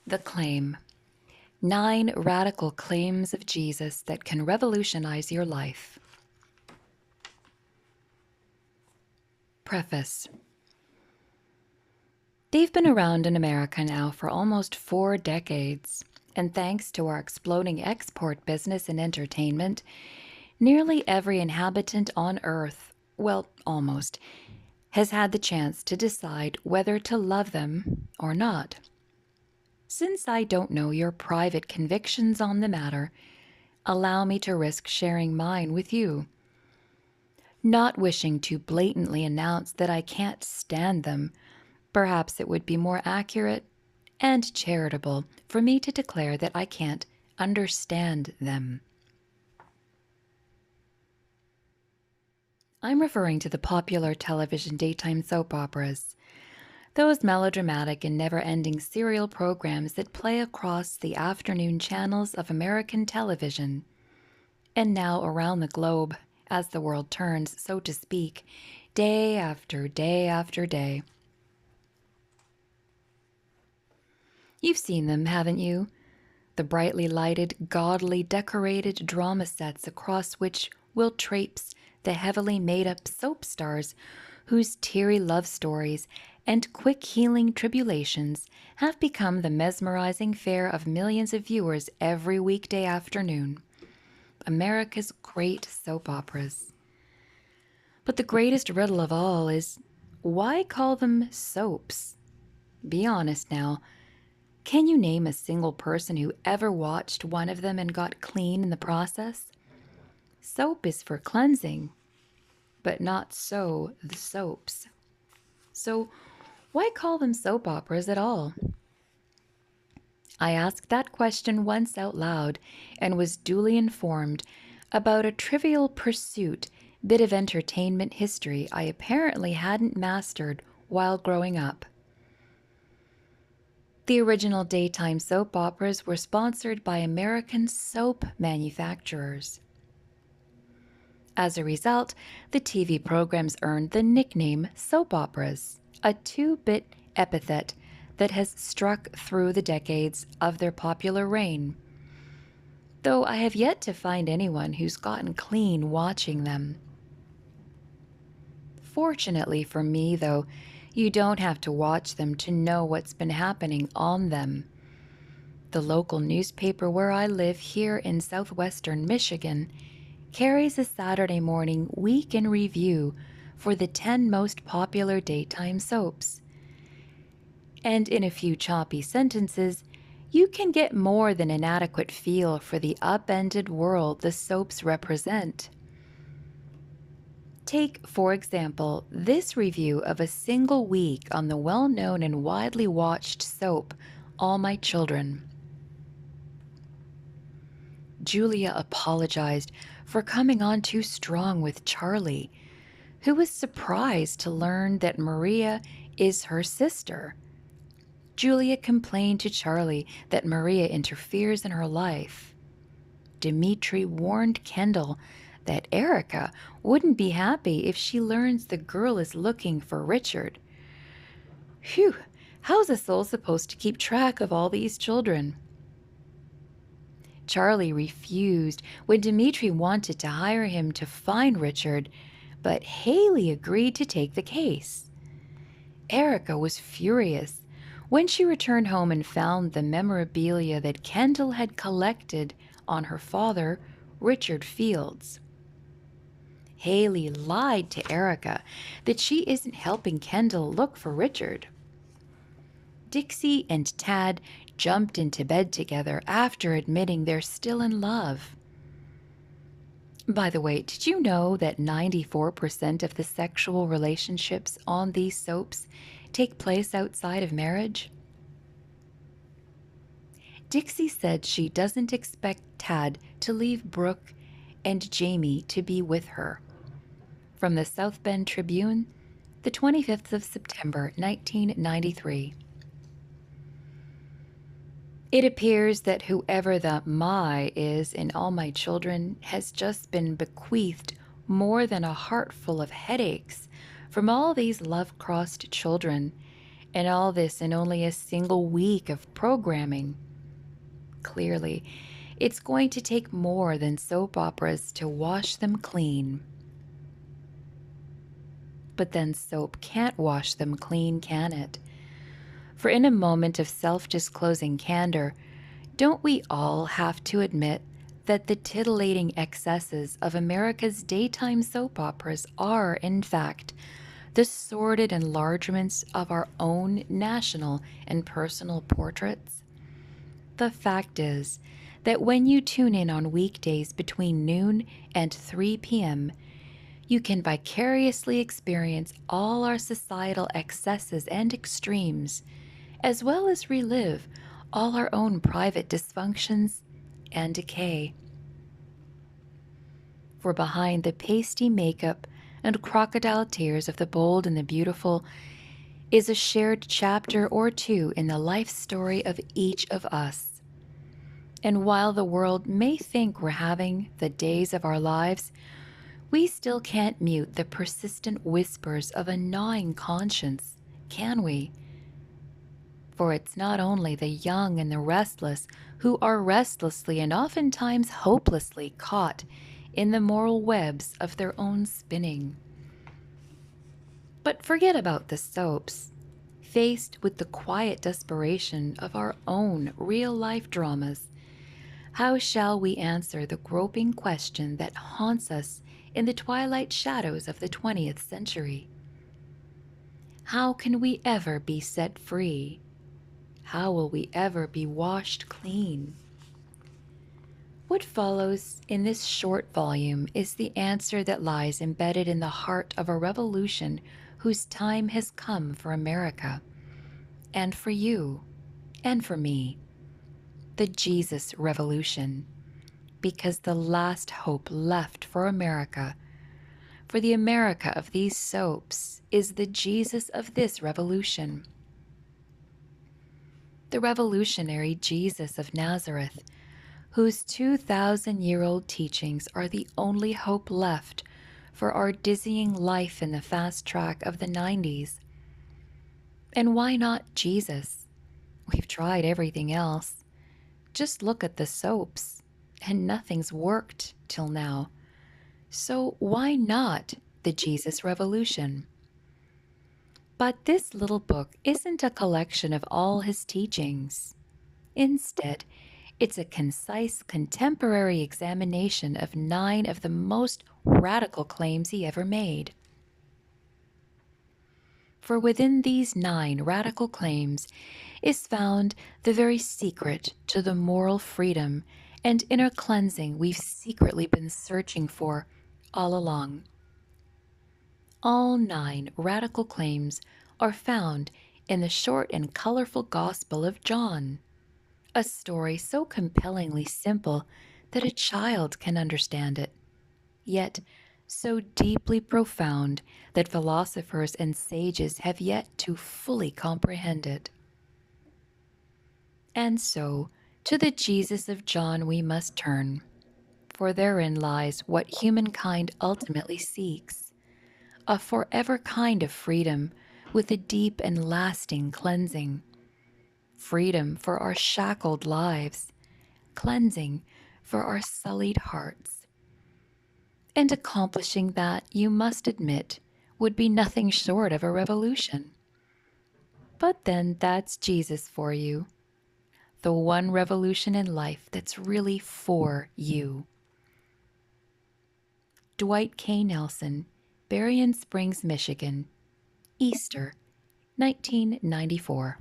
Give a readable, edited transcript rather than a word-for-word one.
The Claim: 9 Radical Claims of Jesus That Can Revolutionize Your Life. Preface. They've been around in America now for almost 4 decades, and thanks to our exploding export business and entertainment, nearly every inhabitant on Earth, well, almost, has had the chance to decide whether to love them or not. Since I don't know your private convictions on the matter, allow me to risk sharing mine with you. Not wishing to blatantly announce that I can't stand them, perhaps it would be more accurate and charitable for me to declare that I can't understand them. I'm referring to the popular television daytime soap operas, those melodramatic and never-ending serial programs that play across the afternoon channels of American television, and now around the globe, as the world turns, so to speak, day after day after day. You've seen them, haven't you? The brightly lighted, gaudily decorated drama sets across which will traipse the heavily made-up soap stars whose teary love stories and quick healing tribulations have become the mesmerizing fare of millions of viewers every weekday afternoon. America's great soap operas. But the greatest riddle of all is, why call them soaps? Be honest now. Can you name a single person who ever watched one of them and got clean in the process? Soap is for cleansing, but not so the soaps. So why call them soap operas at all? I asked that question once out loud and was duly informed about a trivial pursuit bit of entertainment history I apparently hadn't mastered while growing up. The original daytime soap operas were sponsored by American soap manufacturers. As a result, the TV programs earned the nickname soap operas, a 2-bit epithet that has struck through the decades of their popular reign, though I have yet to find anyone who's gotten clean watching them. Fortunately for me, though, you don't have to watch them to know what's been happening on them. The local newspaper where I live here in southwestern Michigan carries a Saturday morning week in review for the 10 most popular daytime soaps. And in a few choppy sentences, you can get more than an adequate feel for the upended world the soaps represent. Take, for example, this review of a single week on the well-known and widely watched soap, All My Children. Julia apologized for coming on too strong with Charlie, who was surprised to learn that Maria is her sister. Julia complained to Charlie that Maria interferes in her life. Dimitri warned Kendall that Erica wouldn't be happy if she learns the girl is looking for Richard. Phew, how's a soul supposed to keep track of all these children? Charlie refused when Dimitri wanted to hire him to find Richard, but Haley agreed to take the case. Erica was furious when she returned home and found the memorabilia that Kendall had collected on her father, Richard Fields. Haley lied to Erica that she isn't helping Kendall look for Richard. Dixie and Tad jumped into bed together after admitting they're still in love. By the way, did you know that 94% of the sexual relationships on these soaps take place outside of marriage? Dixie said she doesn't expect Tad to leave Brooke and Jamie to be with her. From the South Bend Tribune, the 25th of September, 1993. It appears that whoever the "my" is in All My Children has just been bequeathed more than a heart full of headaches from all these love-crossed children, And all this in only a single week of programming. Clearly, it's going to take more than soap operas to wash them clean. But then soap can't wash them clean, can it? For in a moment of self-disclosing candor, don't we all have to admit that the titillating excesses of America's daytime soap operas are, in fact, the sordid enlargements of our own national and personal portraits? The fact is that when you tune in on weekdays between noon and 3 p.m., you can vicariously experience all our societal excesses and extremes, as well as relive all our own private dysfunctions and decay. For behind the pasty makeup and crocodile tears of the bold and the beautiful is a shared chapter or two in the life story of each of us. And while the world may think we're having the days of our lives, we still can't mute the persistent whispers of a gnawing conscience, can we? For it's not only the young and the restless who are restlessly and oftentimes hopelessly caught in the moral webs of their own spinning. But forget about the soaps. Faced with the quiet desperation of our own real-life dramas, how shall we answer the groping question that haunts us in the twilight shadows of the 20th century? How can we ever be set free? How will we ever be washed clean? What follows in this short volume is the answer that lies embedded in the heart of a revolution whose time has come for America, and for you, and for me. The Jesus Revolution, because the last hope left for America, for the America of these soaps, is the Jesus of this revolution. The revolutionary Jesus of Nazareth, whose 2,000-year-old teachings are the only hope left for our dizzying life in the fast track of the 90s. And why not Jesus? We've tried everything else. Just look at the soaps, and nothing's worked till now. So why not the Jesus Revolution? But this little book isn't a collection of all his teachings. Instead, it's a concise contemporary examination of 9 of the most radical claims he ever made. For within these 9 radical claims is found the very secret to the moral freedom and inner cleansing we've secretly been searching for all along. All 9 radical claims are found in the short and colorful Gospel of John, a story so compellingly simple that a child can understand it, yet so deeply profound that philosophers and sages have yet to fully comprehend it. And so, to the Jesus of John we must turn, for therein lies what humankind ultimately seeks, a forever kind of freedom with a deep and lasting cleansing. Freedom for our shackled lives, cleansing for our sullied hearts. And accomplishing that, you must admit, would be nothing short of a revolution. But then that's Jesus for you, the one revolution in life that's really for you. Dwight K. Nelson, Berrien Springs, Michigan, Easter, 1994.